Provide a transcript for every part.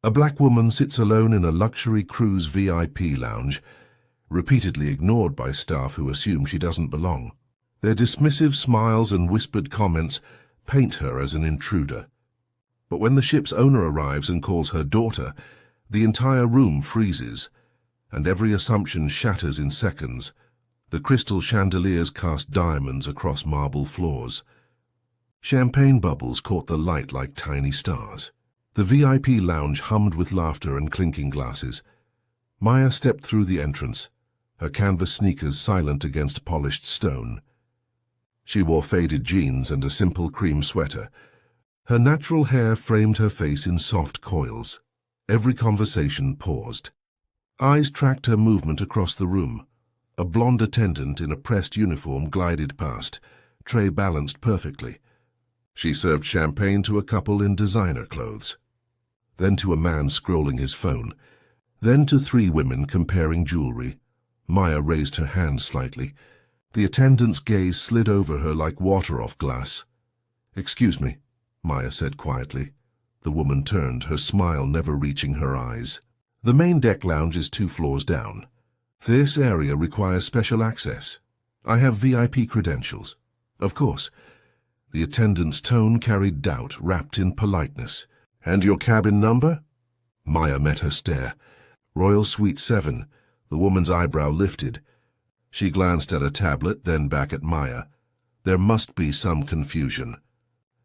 A black woman sits alone in a luxury cruise VIP lounge, repeatedly ignored by staff who assume she doesn't belong. Their dismissive smiles and whispered comments paint her as an intruder. But when the ship's owner arrives and calls her daughter, the entire room freezes, and every assumption shatters in seconds. The crystal chandeliers cast diamonds across marble floors. Champagne bubbles caught the light like tiny stars. The VIP lounge hummed with laughter and clinking glasses. Maya stepped through the entrance, her canvas sneakers silent against polished stone. She wore faded jeans and a simple cream sweater. Her natural hair framed her face in soft coils. Every conversation paused. Eyes tracked her movement across the room. A blonde attendant in a pressed uniform glided past, tray balanced perfectly. She served champagne to a couple in designer clothes, then to a man scrolling his phone, then to 3 women comparing jewelry. Maya raised her hand slightly. The attendant's gaze slid over her like water off glass. "Excuse me," Maya said quietly. The woman turned, her smile never reaching her eyes. "The main deck lounge is 2 floors down. This area requires special access. I have VIP credentials." "Of course." The attendant's tone carried doubt wrapped in politeness. "And your cabin number?" Maya met her stare. "Royal Suite 7. The woman's eyebrow lifted. She glanced at a tablet, then back at Maya. There must be some confusion.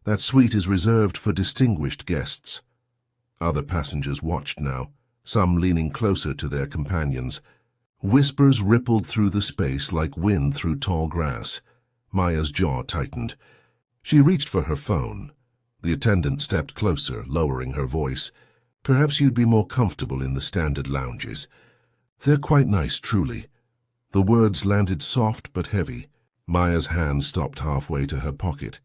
That suite is reserved for distinguished guests. Other passengers watched now, some leaning closer to their companions. Whispers rippled through the space like wind through tall grass. Maya's jaw tightened. She reached for her phone. The attendant stepped closer, lowering her voice. "Perhaps you'd be more comfortable in the standard lounges. They're quite nice, truly." The words landed soft but heavy. Maya's hand stopped halfway to her pocket.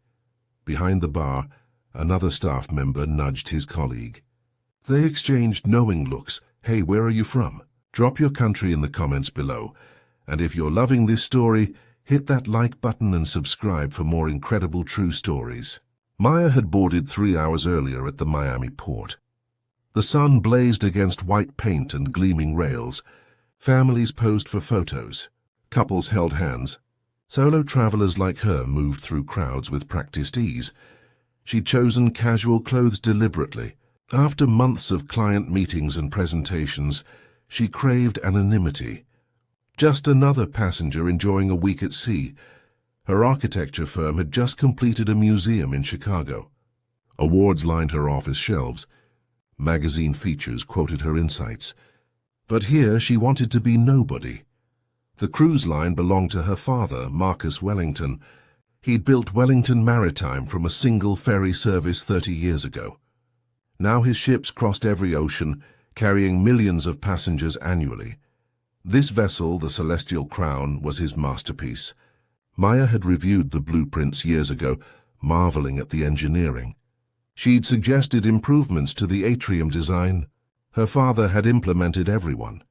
Behind the bar, another staff member nudged his colleague. They exchanged knowing looks. "Hey, where are you from?" Drop your country in the comments below. And if you're loving this story, hit that like button and subscribe for more incredible true stories. Maya had boarded 3 hours earlier at the Miami port. The sun blazed against white paint and gleaming rails. Families posed for photos. Couples held hands. Solo travelers like her moved through crowds with practiced ease. She'd chosen casual clothes deliberately. After months of client meetings and presentations, she craved anonymity. Just another passenger enjoying a week at sea. Her architecture firm had just completed a museum in Chicago. Awards lined her office shelves. Magazine features quoted her insights. But here she wanted to be nobody. The cruise line belonged to her father, Marcus Wellington. He'd built Wellington Maritime from a single ferry service 30 years ago. Now his ships crossed every ocean, carrying millions of passengers annually. This vessel, the Celestial Crown, was his masterpiece. Maya had reviewed the blueprints years ago, marveling at the engineering. She'd suggested improvements to the atrium design. Her father had implemented everyone.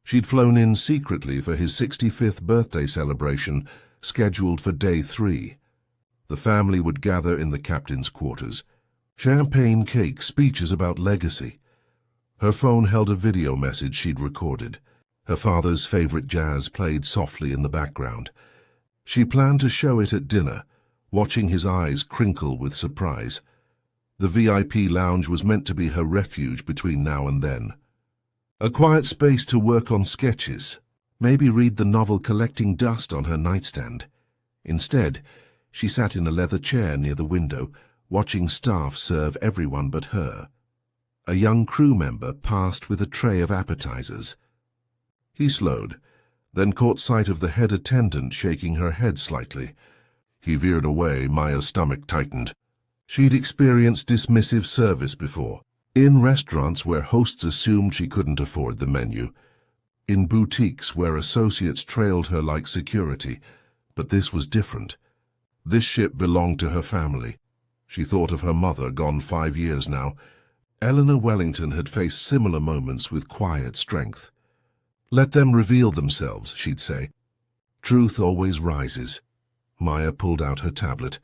She'd flown in secretly for his 65th birthday celebration, scheduled for day 3. The family would gather in the captain's quarters. Champagne cake, speeches about legacy. Her phone held a video message she'd recorded. Her father's favorite jazz played softly in the background. She planned to show it at dinner, watching his eyes crinkle with surprise. The VIP lounge was meant to be her refuge between now and then. A quiet space to work on sketches, maybe read the novel collecting dust on her nightstand. Instead, she sat in a leather chair near the window, watching staff serve everyone but her. A young crew member passed with a tray of appetizers. He slowed, then caught sight of the head attendant shaking her head slightly. He veered away. Maya's stomach tightened. She'd experienced dismissive service before, in restaurants where hosts assumed she couldn't afford the menu, in boutiques where associates trailed her like security. But this was different. This ship belonged to her family. She thought of her mother, gone 5 years now. Eleanor Wellington had faced similar moments with quiet strength. "Let them reveal themselves," she'd say. "Truth always rises." Maya pulled out her tablet.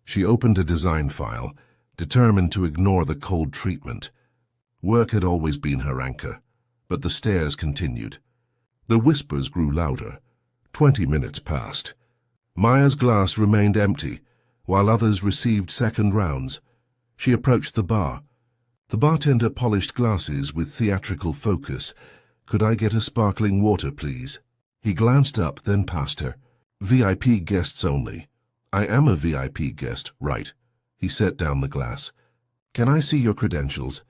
She opened a design file, determined to ignore the cold treatment. Work had always been her anchor, but the stares continued. The whispers grew louder. 20 minutes passed. Maya's glass remained empty, while others received second rounds. She approached the bar. The bartender polished glasses with theatrical focus. "Could I get a sparkling water, please?" He glanced up, then past her. "VIP guests only." "I am a VIP guest, right?" He set down the glass. "Can I see your credentials?"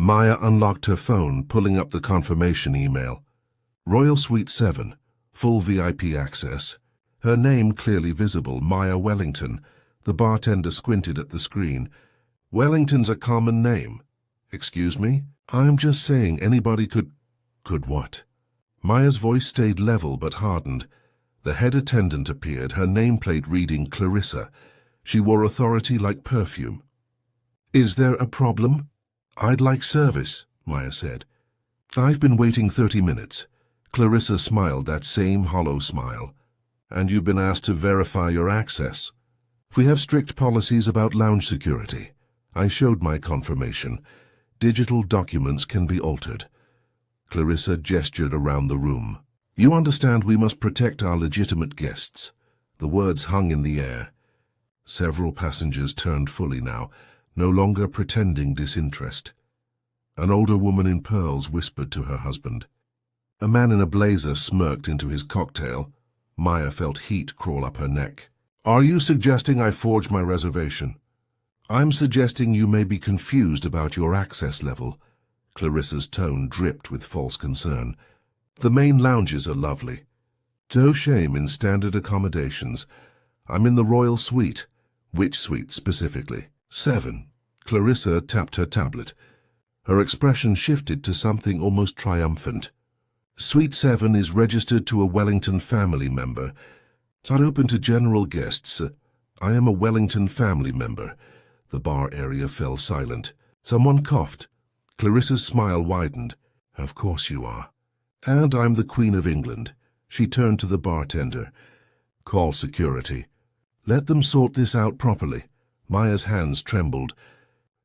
Maya unlocked her phone, pulling up the confirmation email. Royal Suite 7, full VIP access. Her name clearly visible, Maya Wellington. The bartender squinted at the screen. "Wellington's a common name." "Excuse me? I'm just saying anybody could..." "Could what?" Maya's voice stayed level but hardened. The head attendant appeared, her nameplate reading Clarissa. She wore authority like perfume. "Is there a problem?" "I'd like service," Maya said. "I've been waiting 30 minutes. Clarissa smiled that same hollow smile. "And you've been asked to verify your access." "We have strict policies about lounge security." I showed my confirmation. "Digital documents can be altered." Clarissa gestured around the room. "You understand we must protect our legitimate guests." The words hung in the air. Several passengers turned fully now, no longer pretending disinterest. An older woman in pearls whispered to her husband. A man in a blazer smirked into his cocktail. Maya felt heat crawl up her neck. "Are you suggesting I forge my reservation?" "I'm suggesting you may be confused about your access level." Clarissa's tone dripped with false concern. "The main lounges are lovely. No shame in standard accommodations. I'm in the Royal Suite." "Which suite specifically?" 7. Clarissa tapped her tablet. Her expression shifted to something almost triumphant. "Suite 7 is registered to a Wellington family member. It's not open to general guests. I am a Wellington family member." The bar area fell silent. Someone coughed. Clarissa's smile widened. "Of course you are." "And I'm the Queen of England." She turned to the bartender. "Call security." "Let them sort this out properly." Maya's hands trembled.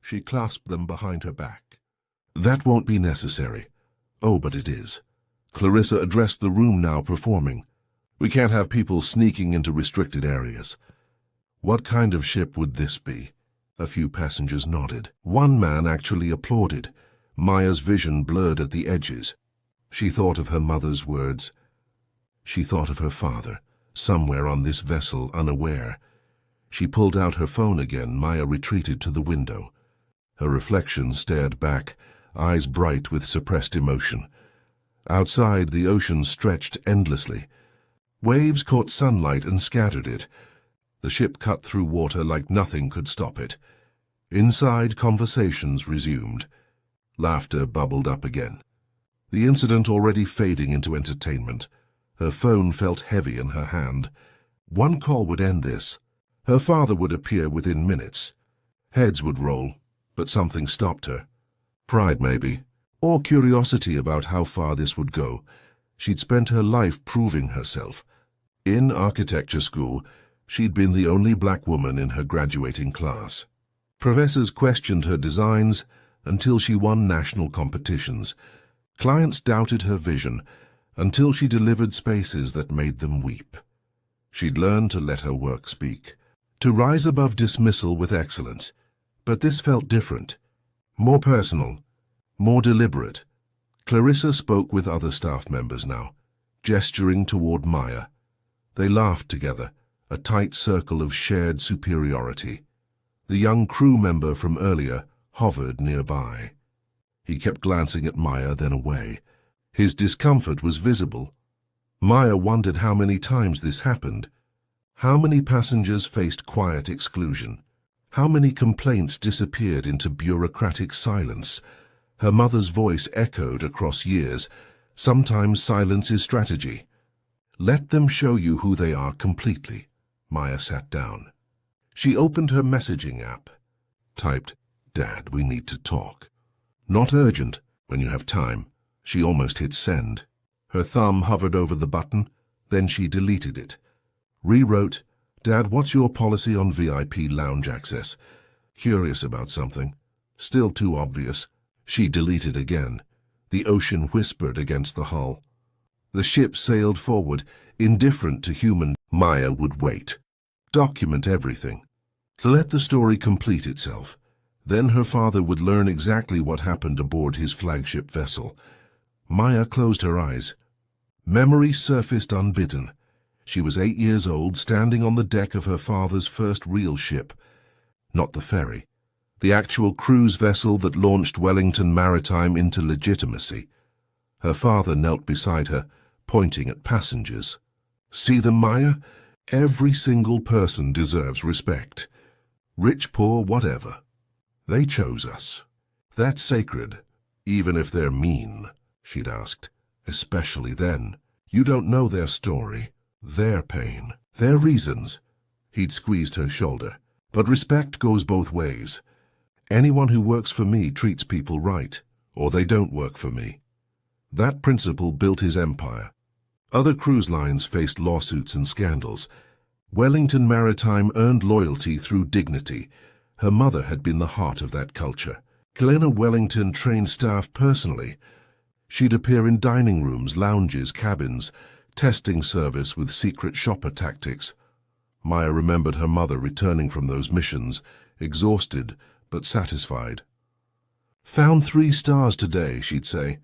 She clasped them behind her back. "That won't be necessary." "Oh, but it is." Clarissa addressed the room now performing. "We can't have people sneaking into restricted areas." "What kind of ship would this be?" A few passengers nodded. One man actually applauded. Maya's vision blurred at the edges. She thought of her mother's words. She thought of her father, somewhere on this vessel, unaware. She pulled out her phone again. Maya retreated to the window. Her reflection stared back, eyes bright with suppressed emotion. Outside, the ocean stretched endlessly. Waves caught sunlight and scattered it. The ship cut through water like nothing could stop it. Inside, conversations resumed. Laughter bubbled up again. The incident already fading into entertainment. Her phone felt heavy in her hand. One call would end this. Her father would appear within minutes. Heads would roll, but something stopped her. Pride, maybe, or curiosity about how far this would go. She'd spent her life proving herself. In architecture school, she'd been the only black woman in her graduating class. Professors questioned her designs until she won national competitions. Clients doubted her vision until she delivered spaces that made them weep. She'd learned to let her work speak, to rise above dismissal with excellence. But this felt different, more personal, more deliberate. Clarissa spoke with other staff members now, gesturing toward Maya. They laughed together, a tight circle of shared superiority. The young crew member from earlier hovered nearby. He kept glancing at Maya, then away. His discomfort was visible. Maya wondered how many times this happened. How many passengers faced quiet exclusion? How many complaints disappeared into bureaucratic silence? Her mother's voice echoed across years. Sometimes silence is strategy. Let them show you who they are completely. Maya sat down. She opened her messaging app. Typed, "Dad, we need to talk." "Not urgent, when you have time." She almost hit send. Her thumb hovered over the button, then she deleted it. Rewrote, "Dad, what's your policy on VIP lounge access? Curious about something. Still too obvious." She deleted again. The ocean whispered against the hull. The ship sailed forward, indifferent to human. Maya would wait. Document everything. Let the story complete itself. Then her father would learn exactly what happened aboard his flagship vessel. Maya closed her eyes. Memory surfaced unbidden. She was 8 years old, standing on the deck of her father's first real ship. Not the ferry. The actual cruise vessel that launched Wellington Maritime into legitimacy. Her father knelt beside her, pointing at passengers. See them, Maya? Every single person deserves respect. Rich, poor, whatever. They chose us. That's sacred, even if they're mean, she'd asked. Especially then. You don't know their story, their pain, their reasons. He'd squeezed her shoulder. But respect goes both ways. Anyone who works for me treats people right, or they don't work for me. That principle built his empire. Other cruise lines faced lawsuits and scandals. Wellington Maritime earned loyalty through dignity. Her mother had been the heart of that culture. Helena Wellington trained staff personally. She'd appear in dining rooms, lounges, cabins, testing service with secret shopper tactics. Maya remembered her mother returning from those missions, exhausted but satisfied. Found 3 stars today, she'd say.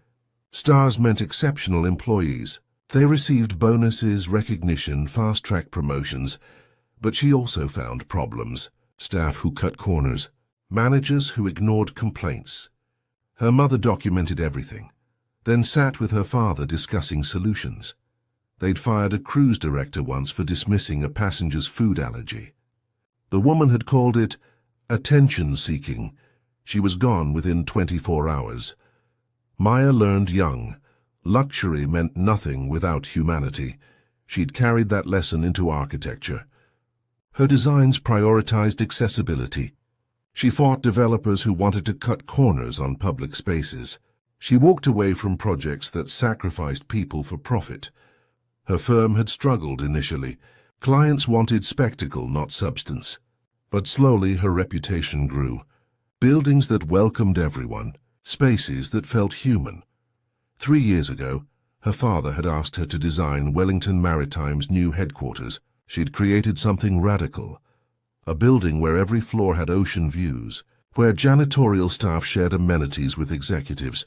Stars meant exceptional employees. They received bonuses, recognition, fast-track promotions, but she also found problems. Staff who cut corners, managers who ignored complaints. Her mother documented everything, then sat with her father discussing solutions. They'd fired a cruise director once for dismissing a passenger's food allergy. The woman had called it attention-seeking. She was gone within 24 hours. Maya learned young. Luxury meant nothing without humanity. She'd carried that lesson into architecture. Her designs prioritized accessibility. She fought developers who wanted to cut corners on public spaces. She walked away from projects that sacrificed people for profit. Her firm had struggled initially. Clients wanted spectacle, not substance. But slowly her reputation grew. Buildings that welcomed everyone, spaces that felt human. 3 years ago, her father had asked her to design Wellington Maritime's new headquarters. She'd created something radical. A building where every floor had ocean views, where janitorial staff shared amenities with executives.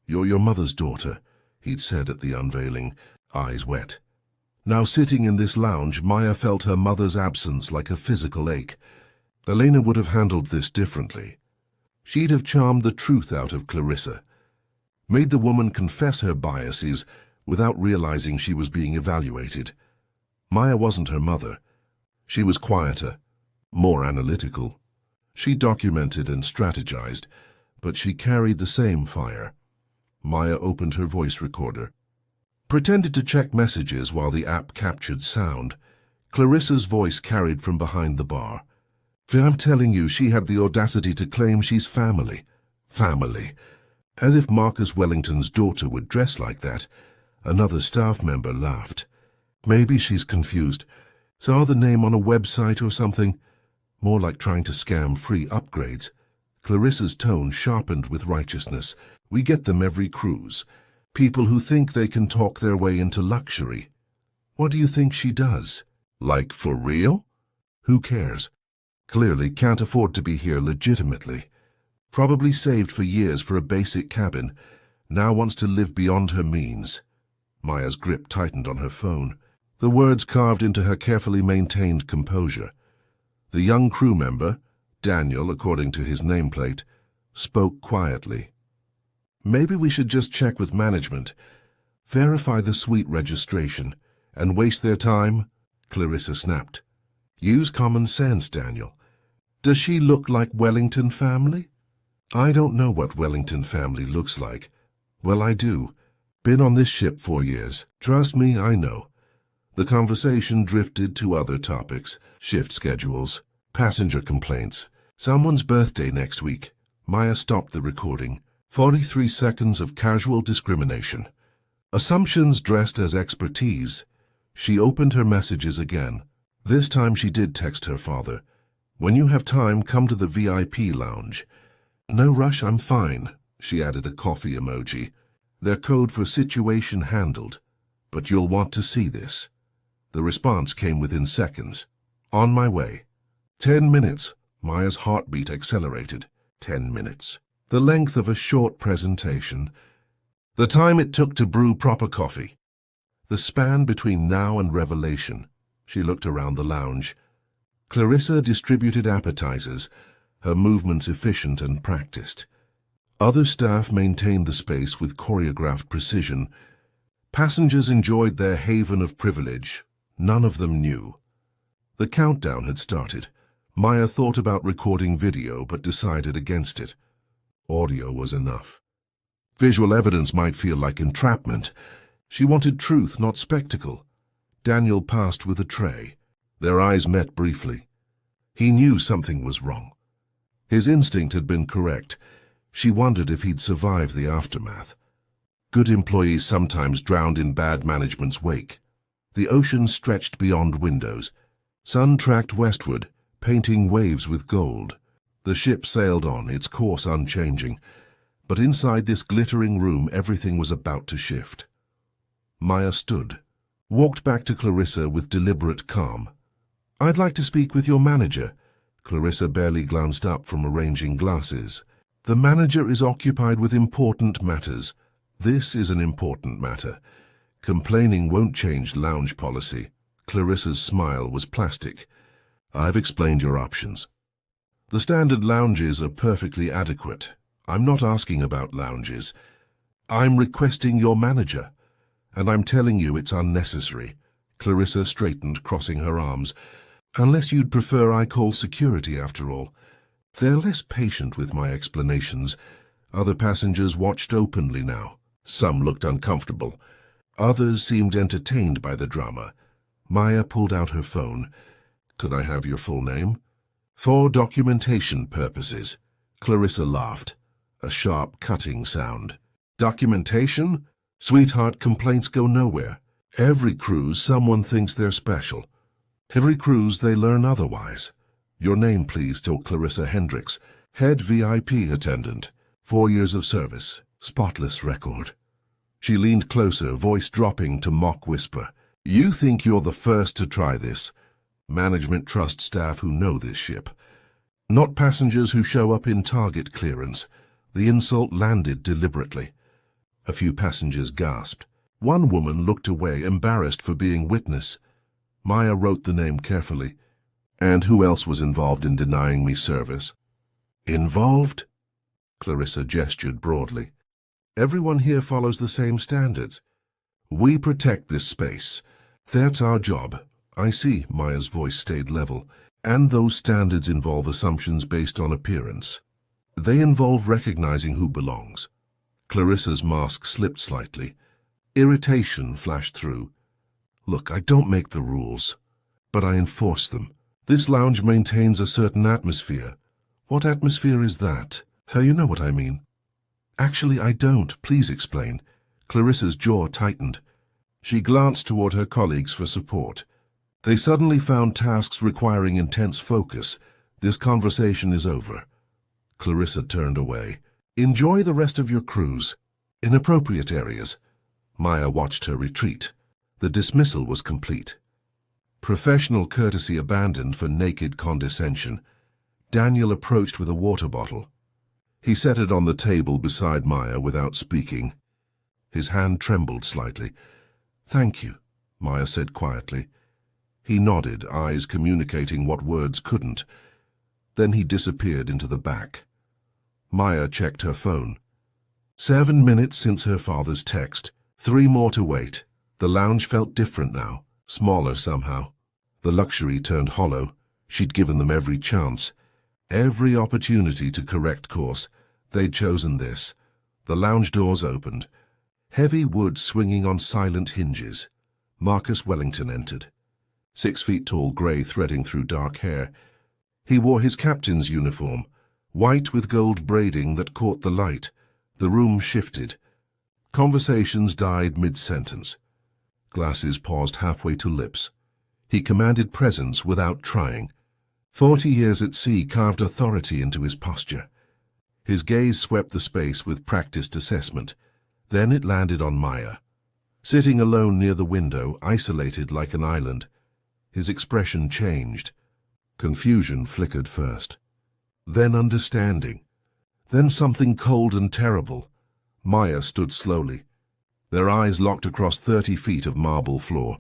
You're your mother's daughter, he'd said at the unveiling, eyes wet. Now sitting in this lounge, Maya felt her mother's absence like a physical ache. Elena would have handled this differently. She'd have charmed the truth out of Clarissa, made the woman confess her biases without realizing she was being evaluated. Maya wasn't her mother. She was quieter, more analytical. She documented and strategized, but she carried the same fire. Maya opened her voice recorder, pretended to check messages while the app captured sound. Clarissa's voice carried from behind the bar. I'm telling you, she had the audacity to claim she's family. Family. As if Marcus Wellington's daughter would dress like that. Another staff member laughed. Maybe she's confused. Saw the name on a website or something. More like trying to scam free upgrades. Clarissa's tone sharpened with righteousness. We get them every cruise. People who think they can talk their way into luxury. What do you think she does? Like for real? Who cares? Clearly can't afford to be here legitimately. Probably saved for years for a basic cabin. Now wants to live beyond her means. Maya's grip tightened on her phone. The words carved into her carefully maintained composure. The young crew member, Daniel according to his nameplate, spoke quietly. Maybe we should just check with management. Verify the suite registration. And waste their time? Clarissa snapped. Use common sense, Daniel. Does she look like Wellington family? I don't know what Wellington family looks like. Well, I do. Been on this ship 4 years. Trust me, I know. The conversation drifted to other topics. Shift schedules, passenger complaints, someone's birthday next week. Maya stopped the recording. 43 seconds of casual discrimination. Assumptions dressed as expertise. She opened her messages again. This time she did text her father. When you have time, come to the VIP lounge. No rush, I'm fine. She added a coffee emoji. Their code for situation handled. But you'll want to see this. The response came within seconds. On my way. 10 minutes. Maya's heartbeat accelerated. 10 minutes. The length of a short presentation. The time it took to brew proper coffee. The span between now and revelation. She looked around the lounge. Clarissa distributed appetizers, her movements efficient and practiced. Other staff maintained the space with choreographed precision. Passengers enjoyed their haven of privilege. None of them knew. The countdown had started. Maya thought about recording video but decided against it. Audio was enough. Visual evidence might feel like entrapment. She wanted truth, not spectacle. Daniel passed with a tray. Their eyes met briefly. He knew something was wrong. His instinct had been correct. She wondered if he'd survive the aftermath. Good employees sometimes drowned in bad management's wake. The ocean stretched beyond windows. Sun tracked westward, painting waves with gold. The ship sailed on, its course unchanging. But inside this glittering room, everything was about to shift. Maya stood, walked back to Clarissa with deliberate calm. "I'd like to speak with your manager." Clarissa barely glanced up from arranging glasses. "The manager is occupied with important matters. This is an important matter. Complaining won't change lounge policy." Clarissa's smile was plastic. "I've explained your options. The standard lounges are perfectly adequate. I'm not asking about lounges. I'm requesting your manager. And I'm telling you it's unnecessary." Clarissa straightened, crossing her arms. "Unless you'd prefer I call security, after all." They're less patient with my explanations. Other passengers watched openly now. Some looked uncomfortable. Others seemed entertained by the drama. Maya pulled out her phone. "Could I have your full name?" "For documentation purposes." Clarissa laughed. A sharp, cutting sound. "Documentation? Sweetheart, complaints go nowhere. Every cruise, someone thinks they're special. Every cruise, they learn otherwise. Your name, please," told Clarissa Hendricks, head VIP attendant. 4 years of service. Spotless record. She leaned closer, voice dropping to mock whisper. "You think you're the first to try this. Management trusts staff who know this ship. Not passengers who show up in target clearance." The insult landed deliberately. A few passengers gasped. One woman looked away, embarrassed for being witness. Maya wrote the name carefully. "And who else was involved in denying me service?" "Involved?" Clarissa gestured broadly. "Everyone here follows the same standards. We protect this space. That's our job." "I see," Maya's voice stayed level. "And those standards involve assumptions based on appearance. They involve recognizing who belongs." Clarissa's mask slipped slightly. Irritation flashed through. "Look, I don't make the rules, but I enforce them. This lounge maintains a certain atmosphere." "What atmosphere is that?" "You know what I mean." "Actually, I don't. Please explain." Clarissa's jaw tightened. She glanced toward her colleagues for support. They suddenly found tasks requiring intense focus. "This conversation is over." Clarissa turned away. "Enjoy the rest of your cruise. In appropriate areas." Maya watched her retreat. The dismissal was complete. Professional courtesy abandoned for naked condescension. Daniel approached with a water bottle. He set it on the table beside Maya without speaking. His hand trembled slightly. "Thank you," Maya said quietly. He nodded, eyes communicating what words couldn't. Then he disappeared into the back. Maya checked her phone. 7 minutes since her father's text. 3 more to wait. The lounge felt different now, smaller somehow. The luxury turned hollow. She'd given them every chance, every opportunity to correct course. They'd chosen this. The lounge doors opened. Heavy wood swinging on silent hinges. Marcus Wellington entered. 6 feet tall, grey threading through dark hair. He wore his captain's uniform, white with gold braiding that caught the light. The room shifted. Conversations died mid-sentence. Glasses paused halfway to lips. He commanded presence without trying. 40 years at sea carved authority into his posture. His gaze swept the space with practiced assessment. Then it landed on Maya. Sitting alone near the window, isolated like an island, his expression changed. Confusion flickered first. Then understanding. Then something cold and terrible. Maya stood slowly. Their eyes locked across 30 feet of marble floor.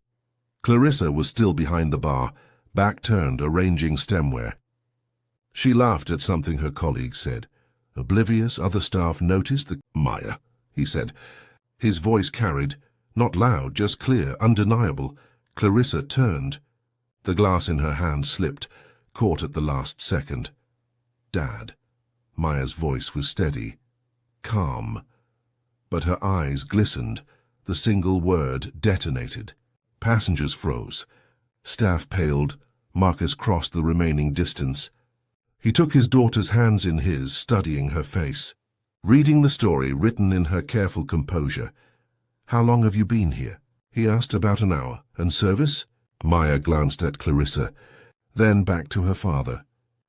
Clarissa was still behind the bar, back turned, arranging stemware. She laughed at something her colleague said. Oblivious, other staff noticed the Maya, he said. His voice carried, not loud, just clear, undeniable. Clarissa turned. The glass in her hand slipped, caught at the last second. Dad. Maya's voice was steady, calm. But her eyes glistened. The single word detonated. Passengers froze. Staff paled. Marcus crossed the remaining distance. He took his daughter's hands in his, studying her face, reading the story written in her careful composure. How long have you been here? He asked. About an hour. And service? Maya glanced at Clarissa, then back to her father.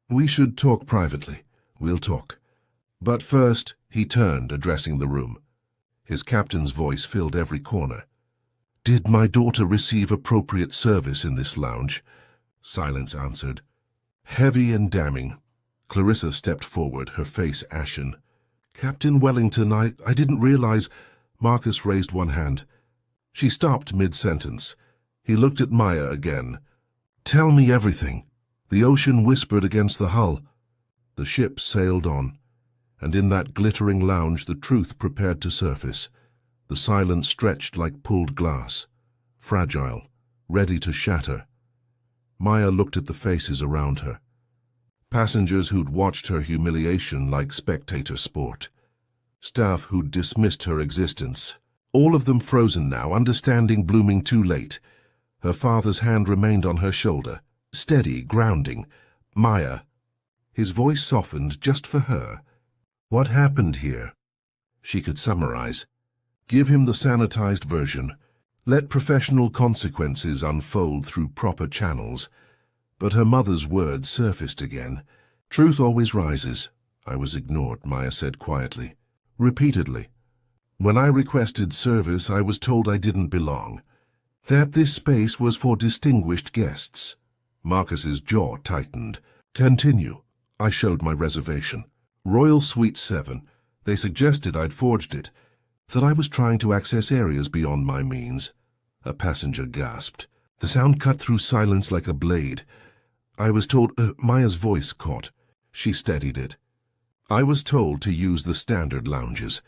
We should talk privately. We'll talk. But first, he turned, addressing the room. His captain's voice filled every corner. Did my daughter receive appropriate service in this lounge? Silence answered. Heavy and damning. Clarissa stepped forward, her face ashen. Captain Wellington, I didn't realize... Marcus raised one hand. She stopped mid-sentence. He looked at Maya again. Tell me everything. The ocean whispered against the hull. The ship sailed on, and in that glittering lounge the truth prepared to surface. The silence stretched like pulled glass, fragile, ready to shatter. Maya looked at the faces around her. Passengers who'd watched her humiliation like spectator sport. Staff who'd dismissed her existence. All of them frozen now, understanding blooming too late. Her father's hand remained on her shoulder, steady, grounding. Maya. His voice softened just for her. What happened here? She could summarize. Give him the sanitized version. Let professional consequences unfold through proper channels. But her mother's words surfaced again. Truth always rises. I was ignored, Maya said quietly. Repeatedly. When I requested service, I was told I didn't belong. That this space was for distinguished guests. Marcus's jaw tightened. Continue. I showed my reservation. Royal Suite 7. They suggested I'd forged it. That I was trying to access areas beyond my means. A passenger gasped. The sound cut through silence like a blade. I was told... Maya's voice caught. She steadied it. I was told to use the standard lounges.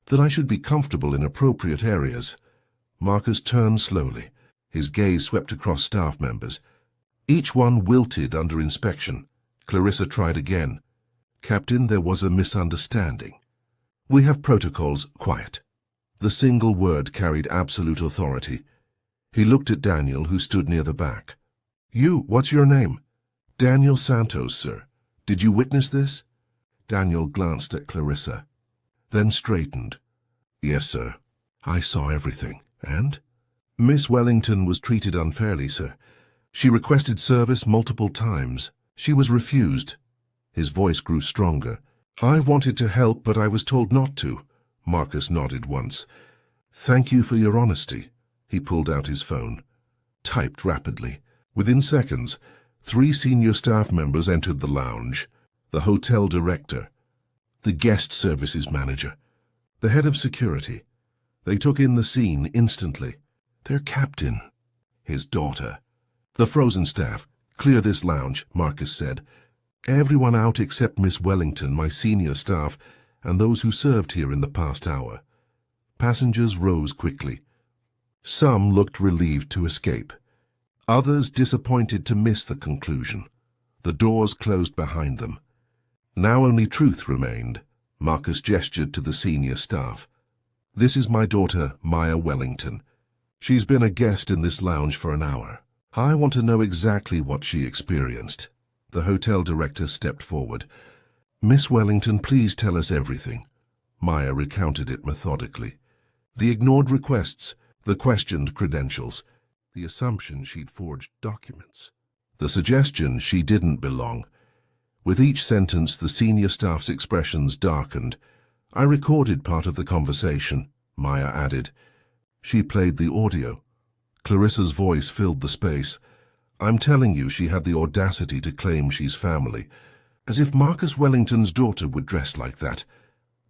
That I should be comfortable in appropriate areas. Marcus turned slowly. His gaze swept across staff members. Each one wilted under inspection. Clarissa tried again. Captain, there was a misunderstanding. We have protocols. Quiet. The single word carried absolute authority. He looked at Daniel, who stood near the back. You, what's your name? Daniel Santos, sir. Did you witness this? Daniel glanced at Clarissa, then straightened. Yes, sir. I saw everything. And? Miss Wellington was treated unfairly, sir. She requested service multiple times. She was refused. His voice grew stronger. I wanted to help, but I was told not to. Marcus nodded once. Thank you for your honesty. He pulled out his phone. Typed rapidly. Within seconds, 3 senior staff members entered the lounge. The hotel director, the guest services manager, the head of security. They took in the scene instantly. Their captain, his daughter. The frozen staff. Clear this lounge, Marcus said. Everyone out except Miss Wellington, my senior staff, and those who served here in the past hour. Passengers rose quickly. Some looked relieved to escape. Others disappointed to miss the conclusion. The doors closed behind them. Now only truth remained. Marcus gestured to the senior staff. This is my daughter, Maya Wellington. She's been a guest in this lounge for an hour. I want to know exactly what she experienced. The hotel director stepped forward. Miss Wellington, please tell us everything. Maya recounted it methodically. The ignored requests, the questioned credentials, the assumption she'd forged documents, the suggestion she didn't belong. With each sentence, the senior staff's expressions darkened. I recorded part of the conversation, Maya added. She played the audio. Clarissa's voice filled the space. I'm telling you, she had the audacity to claim she's family. As if Marcus Wellington's daughter would dress like that.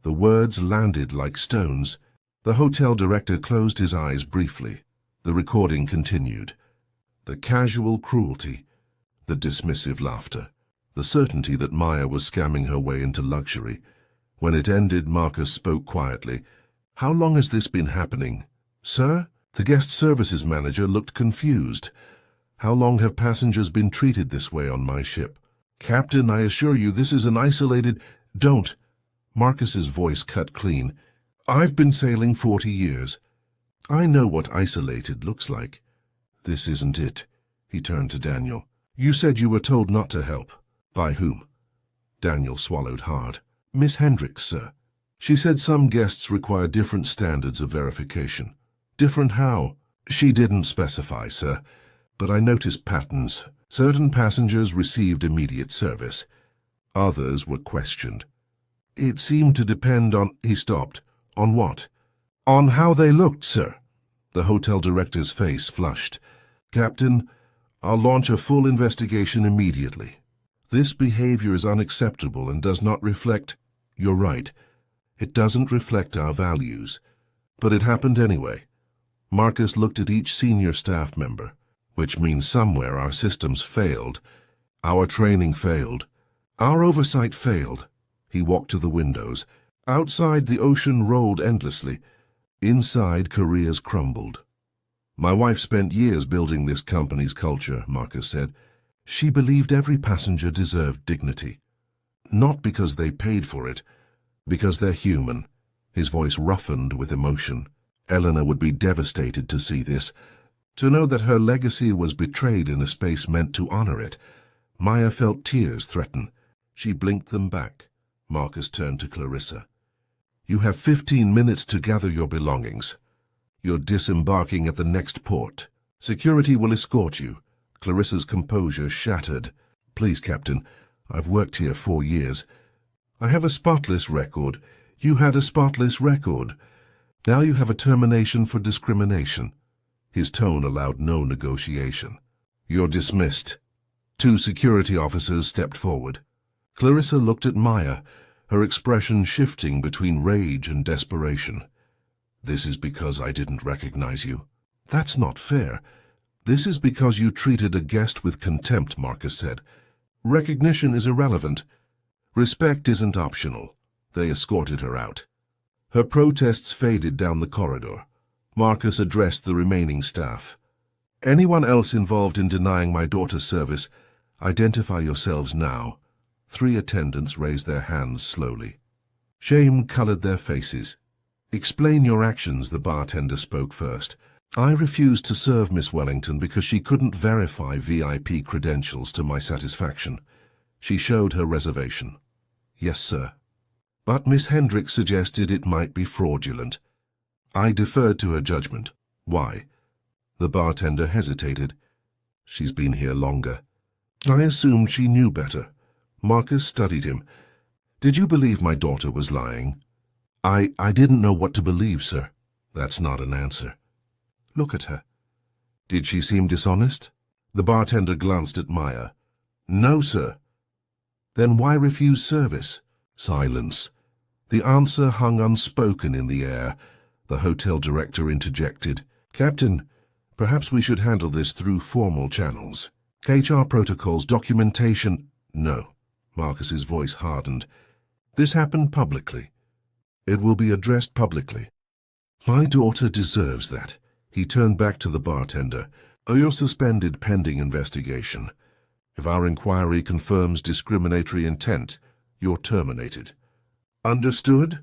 The words landed like stones. The hotel director closed his eyes briefly. The recording continued. The casual cruelty, the dismissive laughter, the certainty that Maya was scamming her way into luxury. When it ended, Marcus spoke quietly. How long has this been happening? Sir? The guest services manager looked confused. How long have passengers been treated this way on my ship? Captain, I assure you this is an isolated... Don't. Marcus's voice cut clean. I've been sailing 40 years. I know what isolated looks like. This isn't it. He turned to Daniel. You said you were told not to help. By whom? Daniel swallowed hard. Miss Hendricks, sir. She said some guests require different standards of verification. Different how? She didn't specify, sir. But I noticed patterns. Certain passengers received immediate service. Others were questioned. It seemed to depend on... He stopped. On what? On how they looked, sir. The hotel director's face flushed. Captain, I'll launch a full investigation immediately. This behavior is unacceptable and does not reflect... You're right. It doesn't reflect our values. But it happened anyway. Marcus looked at each senior staff member, which means somewhere our systems failed. Our training failed. Our oversight failed. He walked to the windows. Outside, the ocean rolled endlessly. Inside, careers crumbled. My wife spent years building this company's culture, Marcus said. She believed every passenger deserved dignity. Not because they paid for it, because they're human. His voice roughened with emotion. Eleanor would be devastated to see this, to know that her legacy was betrayed in a space meant to honor it. Maya felt tears threaten. She blinked them back. Marcus turned to Clarissa. You have 15 minutes to gather your belongings. You're disembarking at the next port. Security will escort you. Clarissa's composure shattered. Please, Captain, I've worked here 4 years. I have a spotless record. You had a spotless record. Now you have a termination for discrimination. His tone allowed no negotiation. You're dismissed. 2 security officers stepped forward. Clarissa looked at Maya, her expression shifting between rage and desperation. This is because I didn't recognize you. That's not fair. This is because you treated a guest with contempt, Marcus said. Recognition is irrelevant. Respect isn't optional. They escorted her out. Her protests faded down the corridor. Marcus addressed the remaining staff. Anyone else involved in denying my daughter service, identify yourselves now. 3 attendants raised their hands slowly. Shame colored their faces. Explain your actions, the bartender spoke first. I refused to serve Miss Wellington because she couldn't verify VIP credentials to my satisfaction. She showed her reservation. Yes, sir. But Miss Hendricks suggested it might be fraudulent. I deferred to her judgment. Why? The bartender hesitated. She's been here longer. I assumed she knew better. Marcus studied him. Did you believe my daughter was lying? I didn't know what to believe, sir. That's not an answer. Look at her. Did she seem dishonest? The bartender glanced at Maya. No, sir. Then why refuse service? Silence. The answer hung unspoken in the air. The hotel director interjected. Captain, perhaps we should handle this through formal channels. HR protocols, documentation... No. Marcus's voice hardened. This happened publicly. It will be addressed publicly. My daughter deserves that. He turned back to the bartender. You're suspended pending investigation. If our inquiry confirms discriminatory intent, you're terminated. Understood?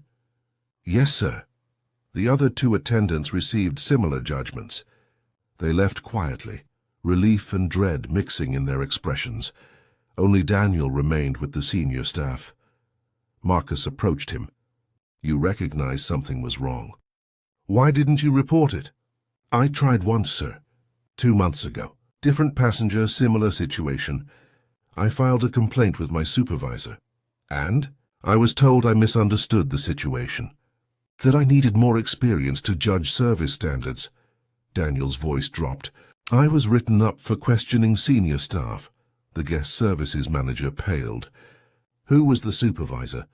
Yes, sir. The other 2 attendants received similar judgments. They left quietly, relief and dread mixing in their expressions. Only Daniel remained with the senior staff. Marcus approached him. You recognized something was wrong. Why didn't you report it? I tried once, sir. 2 months ago. Different passenger, similar situation. I filed a complaint with my supervisor. And? I was told I misunderstood the situation. That I needed more experience to judge service standards. Daniel's voice dropped. I was written up for questioning senior staff. The guest services manager paled. Who was the supervisor?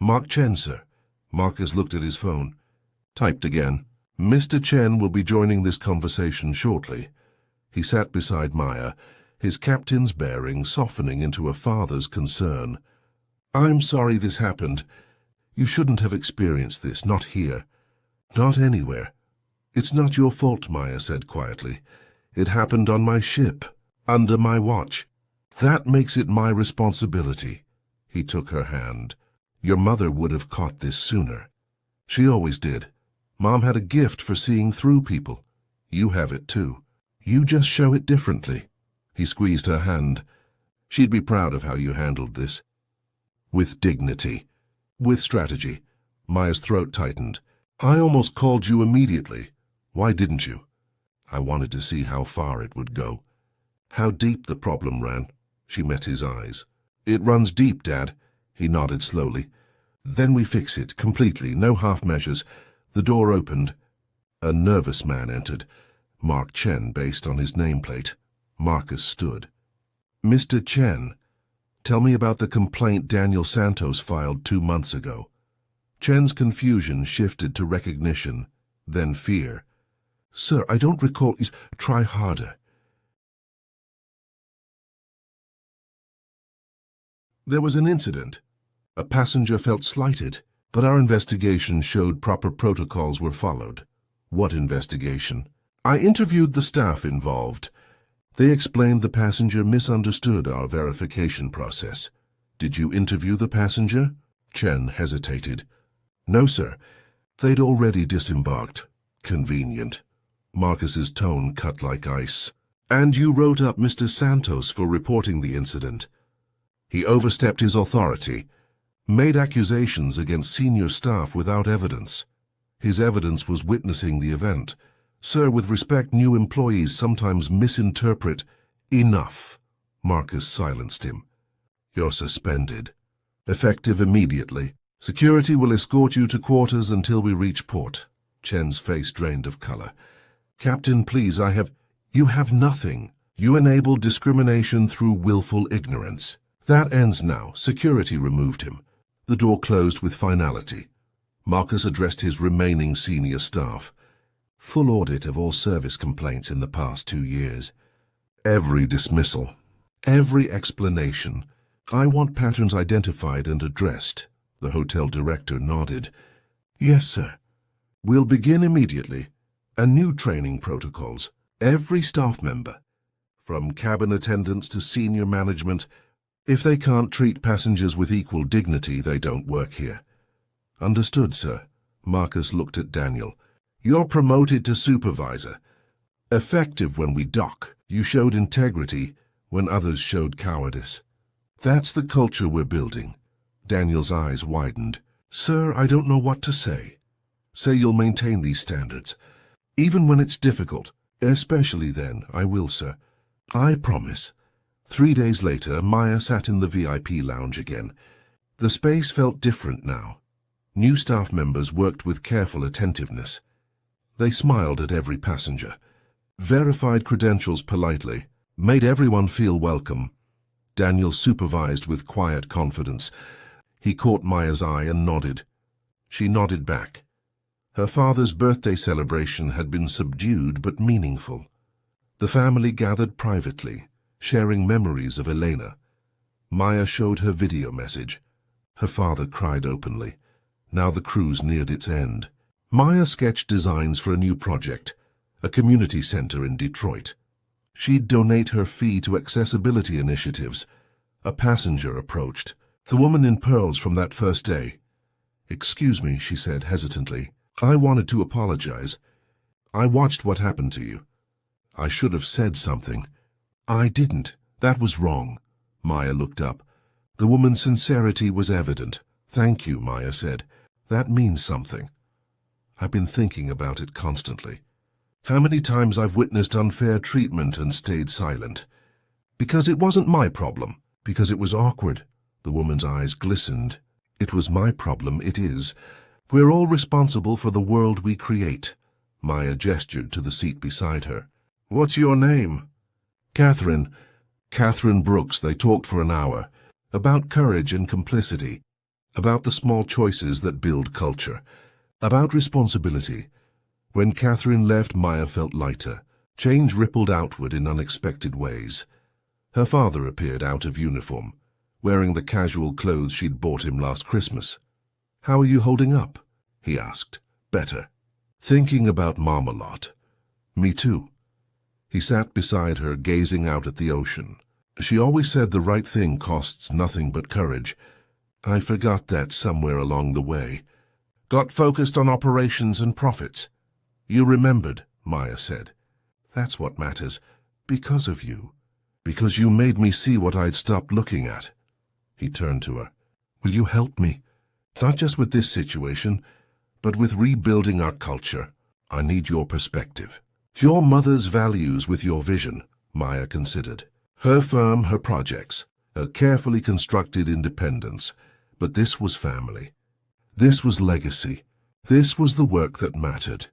Mark Chen, sir. Marcus looked at his phone. Typed again. Mr. Chen will be joining this conversation shortly. He sat beside Maya, his captain's bearing softening into a father's concern. I'm sorry this happened. You shouldn't have experienced this, not here. Not anywhere. It's not your fault, Maya said quietly. It happened on my ship, under my watch. That makes it my responsibility. He took her hand. Your mother would have caught this sooner. She always did. Mom had a gift for seeing through people. You have it too. You just show it differently. He squeezed her hand. She'd be proud of how you handled this. With dignity. With strategy. Maya's throat tightened. I almost called you immediately. Why didn't you? I wanted to see how far it would go. How deep the problem ran. She met his eyes. It runs deep, Dad. He nodded slowly. Then we fix it, completely, no half measures. The door opened. A nervous man entered. Mark Chen, based on his nameplate. Marcus stood. Mr. Chen, tell me about the complaint Daniel Santos filed 2 months ago. Chen's confusion shifted to recognition, then fear. Sir, I don't recall. Try harder. There was an incident. A passenger felt slighted, but our investigation showed proper protocols were followed. What investigation? I interviewed the staff involved. They explained the passenger misunderstood our verification process. Did you interview the passenger? Chen hesitated. No, sir. They'd already disembarked. Convenient. Marcus's tone cut like ice. And you wrote up Mr. Santos for reporting the incident. He overstepped his authority, made accusations against senior staff without evidence. His evidence was witnessing the event. Sir, with respect, new employees sometimes misinterpret. Enough. Marcus silenced him. You're suspended. Effective immediately. Security will escort you to quarters until we reach port. Chen's face drained of color. Captain, please, You have nothing. You enable discrimination through willful ignorance. That ends now. Security removed him. The door closed with finality. Marcus addressed his remaining senior staff. Full audit of all service complaints in the past 2 years. Every dismissal. Every explanation. I want patterns identified and addressed. The hotel director nodded. Yes, sir. We'll begin immediately. And new training protocols. Every staff member, from cabin attendants to senior management. If they can't treat passengers with equal dignity, they don't work here. Understood, sir. Marcus looked at Daniel. You're promoted to supervisor. Effective when we dock. You showed integrity when others showed cowardice. That's the culture we're building. Daniel's eyes widened. Sir, I don't know what to say. Say you'll maintain these standards. Even when it's difficult. Especially then, I will, sir. I promise. 3 days later, Maya sat in the VIP lounge again. The space felt different now. New staff members worked with careful attentiveness. They smiled at every passenger, verified credentials politely, made everyone feel welcome. Daniel supervised with quiet confidence. He caught Maya's eye and nodded. She nodded back. Her father's birthday celebration had been subdued but meaningful. The family gathered privately, sharing memories of Elena. Maya showed her video message. Her father cried openly. Now the cruise neared its end. Maya sketched designs for a new project, a community center in Detroit. She'd donate her fee to accessibility initiatives. A passenger approached, the woman in pearls from that first day. Excuse me, she said hesitantly. I wanted to apologize. I watched what happened to you. I should have said something. I didn't. That was wrong. Maya looked up. The woman's sincerity was evident. Thank you, Maya said. That means something. I've been thinking about it constantly. How many times I've witnessed unfair treatment and stayed silent. Because it wasn't my problem. Because it was awkward. The woman's eyes glistened. It was my problem, it is. We're all responsible for the world we create. Maya gestured to the seat beside her. What's your name? Catherine. Catherine Brooks. They talked for an hour. About courage and complicity. About the small choices that build culture. About responsibility. When Catherine left, Maya felt lighter. Change rippled outward in unexpected ways. Her father appeared out of uniform, wearing the casual clothes she'd bought him last Christmas. How are you holding up? He asked. Better. Thinking about Mom a lot. Me too. He sat beside her, gazing out at the ocean. She always said the right thing costs nothing but courage. I forgot that somewhere along the way. Got focused on operations and profits. You remembered, Maya said. That's what matters. Because of you. Because you made me see what I'd stopped looking at. He turned to her. Will you help me? Not just with this situation, but with rebuilding our culture. I need your perspective. Your mother's values with your vision, Maya considered. Her firm, her projects, her carefully constructed independence. But this was family. This was legacy. This was the work that mattered.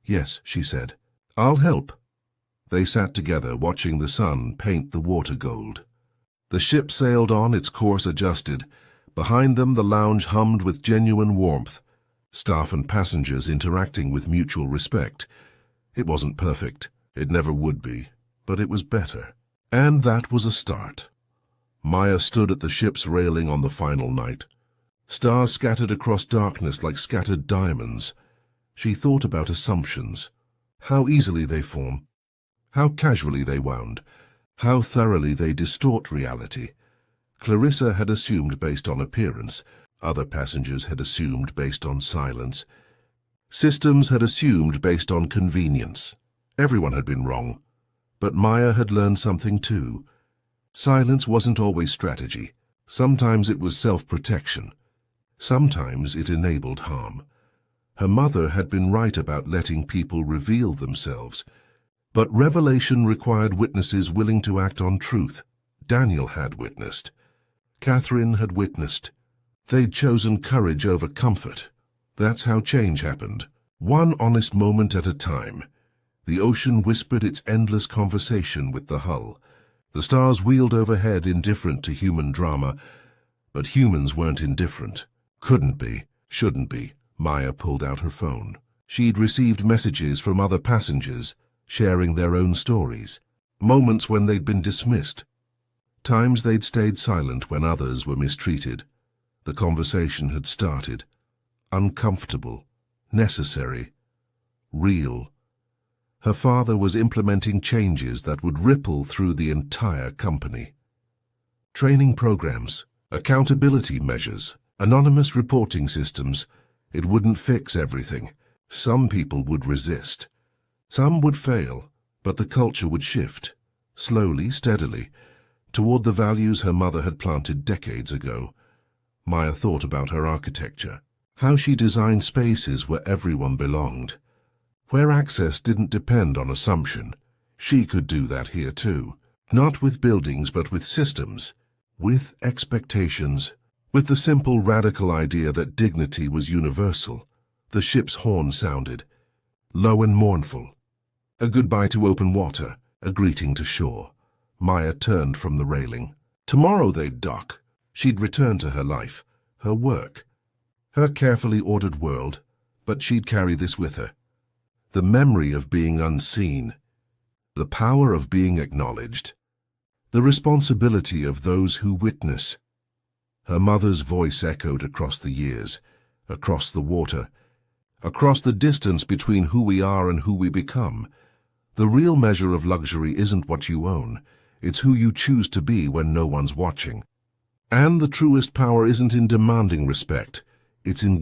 Yes, she said. I'll help. They sat together, watching the sun paint the water gold. The ship sailed on, its course adjusted. Behind them, the lounge hummed with genuine warmth, staff and passengers interacting with mutual respect. It wasn't perfect. It never would be. But it was better. And that was a start. Maya stood at the ship's railing on the final night. Stars scattered across darkness like scattered diamonds. She thought about assumptions. How easily they form. How casually they wound. How thoroughly they distort reality. Clarissa had assumed based on appearance. Other passengers had assumed based on silence. Systems had assumed based on convenience. Everyone had been wrong. But Maya had learned something too. Silence wasn't always strategy. Sometimes it was self-protection. Sometimes it enabled harm. Her mother had been right about letting people reveal themselves. But revelation required witnesses willing to act on truth. Daniel had witnessed. Catherine had witnessed. They'd chosen courage over comfort. That's how change happened. One honest moment at a time. The ocean whispered its endless conversation with the hull. The stars wheeled overhead, indifferent to human drama. But humans weren't indifferent. Couldn't be. Shouldn't be. Maya pulled out her phone. She'd received messages from other passengers, sharing their own stories. Moments when they'd been dismissed. Times they'd stayed silent when others were mistreated. The conversation had started. Uncomfortable. Necessary. Real. Her father was implementing changes that would ripple through the entire company. Training programs, accountability measures, anonymous reporting systems. It wouldn't fix everything. Some people would resist. Some would fail, but the culture would shift, slowly, steadily, toward the values her mother had planted decades ago. Maya thought about her architecture, how she designed spaces where everyone belonged, where access didn't depend on assumption. She could do that here too, not with buildings but with systems, with expectations, with the simple radical idea that dignity was universal. The ship's horn sounded, low and mournful. A goodbye to open water, a greeting to shore. Maya turned from the railing. Tomorrow they'd dock. She'd return to her life, her work, her carefully ordered world, but she'd carry this with her. The memory of being unseen, the power of being acknowledged, the responsibility of those who witness. Her mother's voice echoed across the years, across the water, across the distance between who we are and who we become. The real measure of luxury isn't what you own, it's who you choose to be when no one's watching. And the truest power isn't in demanding respect, it's in